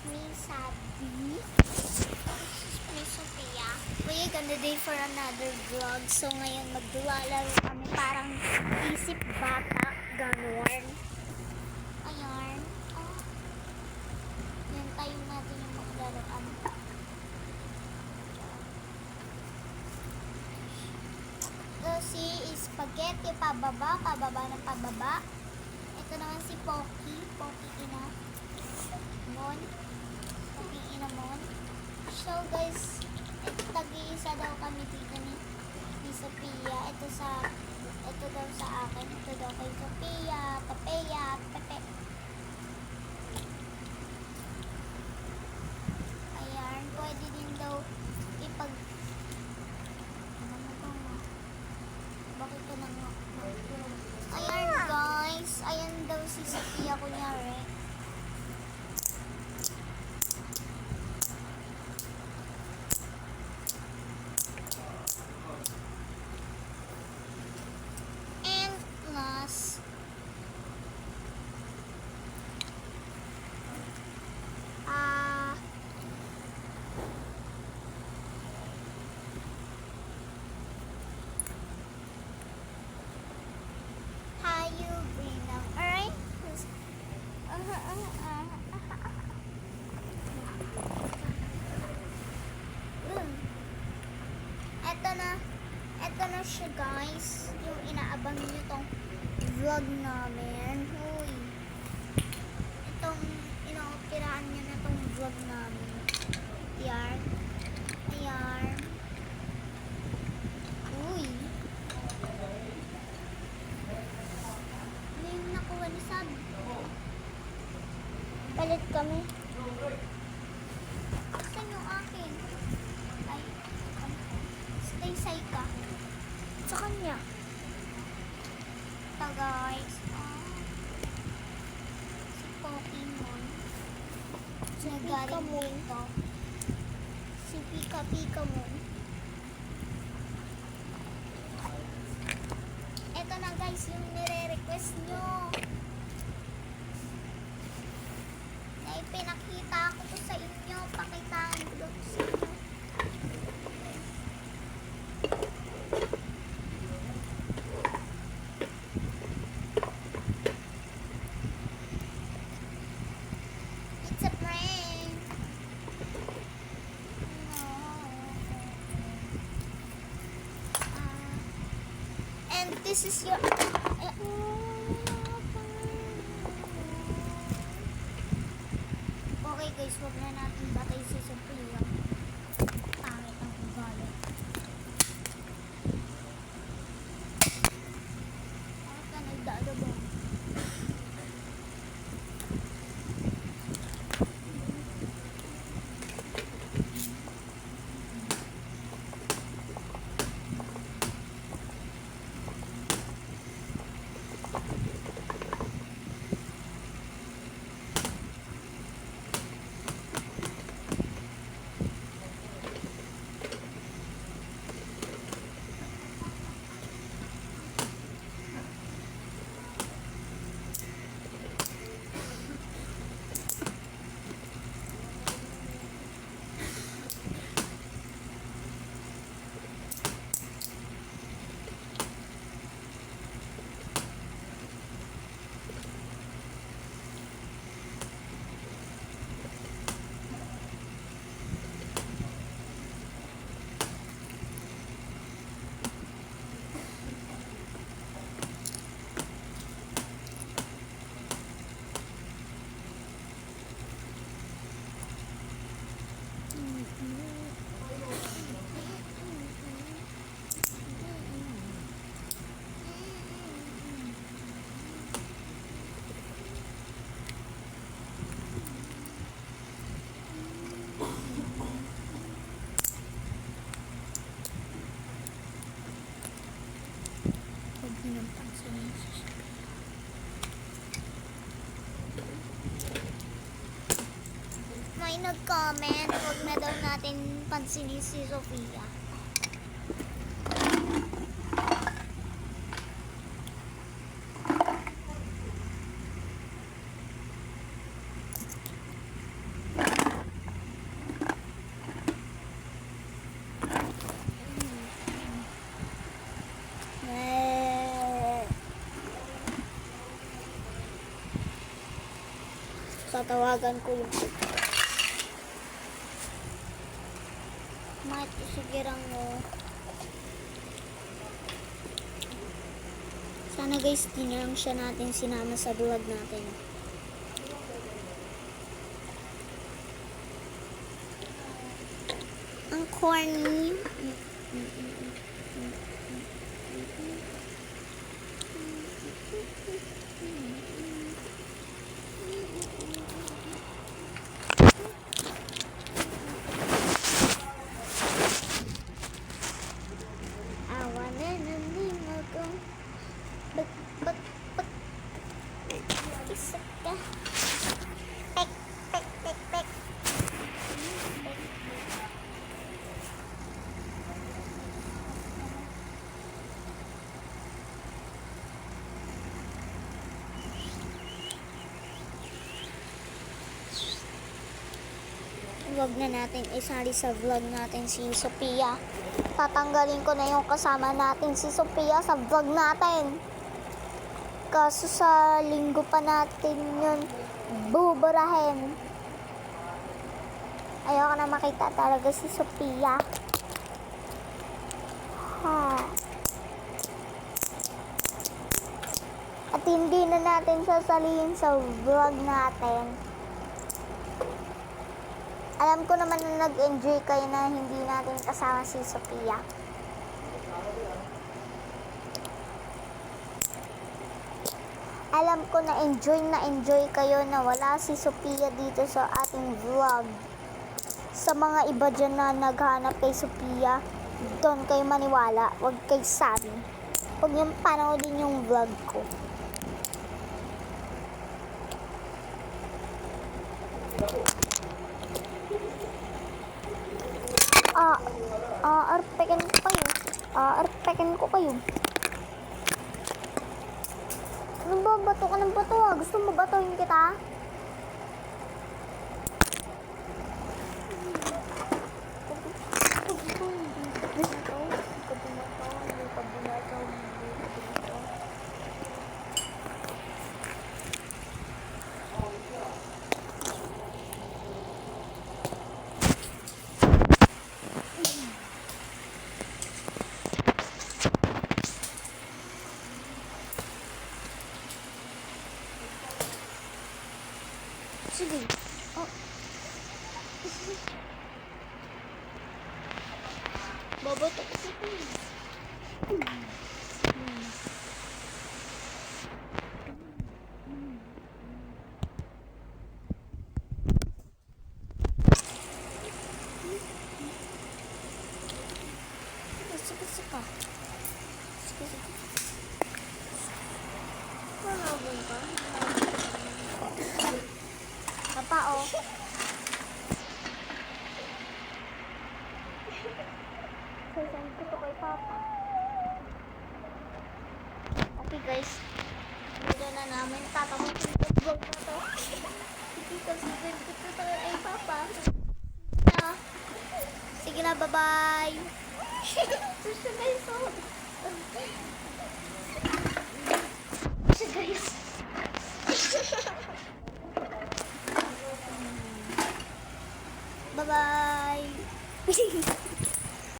me, Sabi. This is me, Sophia. We're gonna day for another vlog. So, ngayon maglalaro kami parang isip bata. Ganon. Ayan. Oh. Yan tayo natin yung maglaruan. So, si spaghetti pababa ng pababa. Ito naman si Pocky. Pocky ina. Mon. Pocky ina Mon. So guys, tag-iisa daw kami dito ni Sophia. Ito daw sa akin. Ito daw kay Sophia. Papaya. Pepe. Ayan. Pwede din daw ipag... Bakit ko nang... Ayan guys. Ayan daw si Sophia kunyari. And last. Tayo bilang. Alright? Eto na siya guys. Yung inaabang nyo tong vlog namin. Huy. Itong inaoperahan nyo na tong vlog namin. Ayan. Ayan. Uy. Ano yung nakuha ni Sab? Palit kami. Saan yung akin? Ay, stay ka. Sa kanya. Ito guys. Si Pokemon. Si galing dito. Si Pika mo. Ito na guys yung nire-request nyo. Na ipinakita ko to sa inyo. Pakitaan ko to sa inyo. It's a prank. No. And this is your... Okay guys, wag na natin batay si Sophia. Pangit ang ugali. Bakit ka nagdadabang? May nag-comment, huwag na daw natin pansinin si Sophia. Tatawagan ko yung matusugirang mo. Sana guys, di na lang siya natin sinama sa vlog natin. Ang corny. Awa na nalimag kong bak. Isa ka. Pek, pek, pek, pek. Huwag na natin isali sa vlog natin si Sophia. Tatanggalin ko na yung kasama natin si Sophia sa vlog natin. Kaso sa linggo pa natin yun buburahin. Ayoko na makita talaga si Sophia. At hindi na natin sasalihin sa vlog natin. Alam ko naman na nag-enjoy kayo na hindi natin kasama si Sophia. Alam ko na enjoy kayo na wala si Sophia dito sa ating vlog. Sa mga iba dyan na naghanap kay Sophia, doon kayo maniwala, huwag kayo sabi. Huwag niyong panoodin yung vlog ko. Arpekin ko kayo. Ano ba? Bato ka ng bato ah. Gusto mo batuhin kita? Sige. Oh. Babato ko sa ito. Sige. Panabong ka? Papa, oh. Sasend ko to kay Papa. Okay guys, dito na namin tatapusin yung vlog na to. Sige, sasend ko to kay Papa. Sige na, bye-bye. Sige guys, oh. Sige guys. Bye-bye.